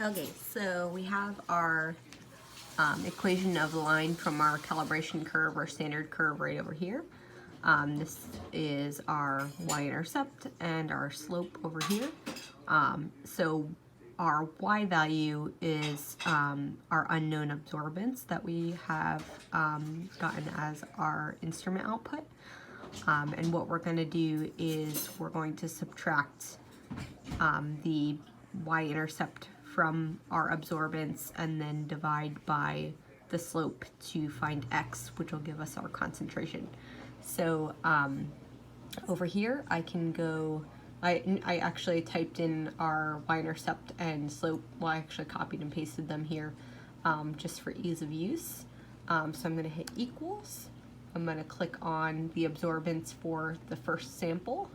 Okay, so we have our equation of the line from our calibration curve or standard curve right over here. This is our y-intercept and our slope over here. So our y value is our unknown absorbance that we have gotten as our instrument output. And what we're going to do is we're going to subtract the y-intercept from our absorbance and then divide by the slope to find x, which will give us our concentration. So over here I can go, I actually typed in our y-intercept and slope, well I actually copied and pasted them here just for ease of use. So I'm going to hit equals. I'm going to click on the absorbance for the first sample,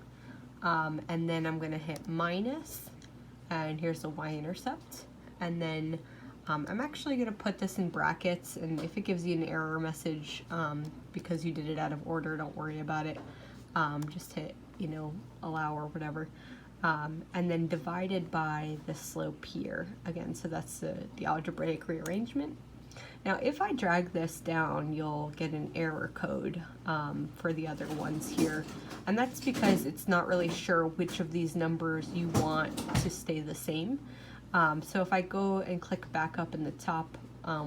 and then I'm going to hit minus, and here's the y-intercept, and then I'm actually going to put this in brackets, and if it gives you an error message because you did it out of order, don't worry about it. Just hit, allow or whatever, and then divided by the slope here again. So that's the algebraic rearrangement. Now if I drag this down, you'll get an error code for the other ones here, and that's because it's not really sure which of these numbers you want to stay the same. So if I go and click back up in the top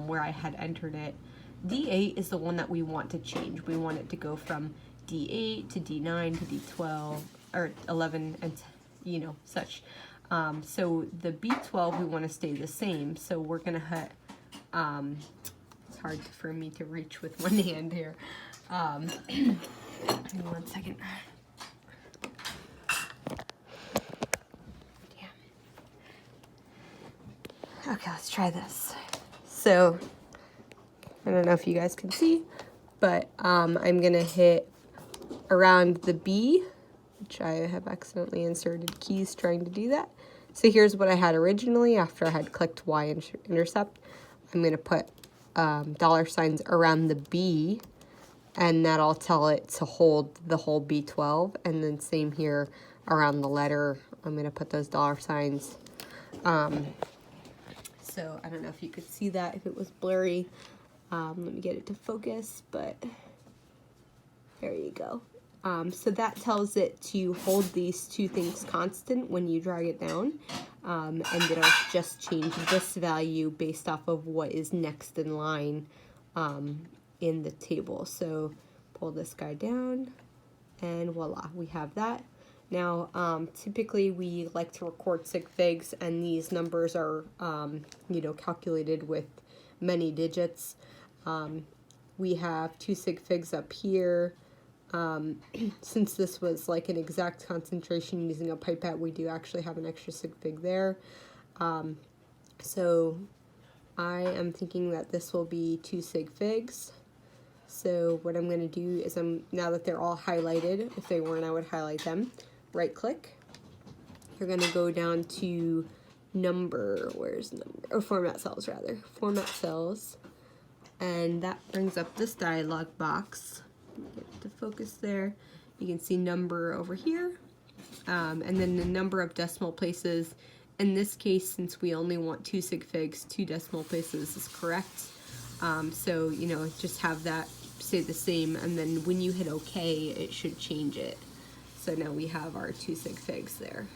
where I had entered it, D8 is the one that we want to change. We want it to go from D8 to D9 to D12 or 11 and such. So the B12 we want to stay the same, so we're gonna hit it's hard for me to reach with one hand here. Give me 1 second. Damn. Okay, let's try this. So I don't know if you guys can see, but I'm gonna hit around the B, which I have accidentally inserted keys trying to do that. So here's what I had originally after I had clicked y-intercept. I'm going to put dollar signs around the B, and that'll tell it to hold the whole B12. And then same here around the letter, I'm going to put those dollar signs. So I don't know if you could see that, if it was blurry. Let me get it to focus, but there you go. So that tells it to hold these two things constant when you drag it down, and it'll just change this value based off of what is next in line in the table. So pull this guy down, and voila, we have that. Now, typically we like to record sig figs, and these numbers are, calculated with many digits. We have 2 sig figs up here. Since this was like an exact concentration using a pipette, we do actually have an extra sig fig there. So I am thinking that this will be 2 sig figs. So what I'm going to do is now that they're all highlighted, if they weren't I would highlight them, right click. You're going to go down to number, where's number, or format cells rather, format cells, and that brings up this dialog box. Get it to focus there. You can see number over here, and then the number of decimal places. In this case, since we only want 2 sig figs, 2 decimal places is correct. So just have that stay the same, and then when you hit OK, it should change it. So now we have our 2 sig figs there.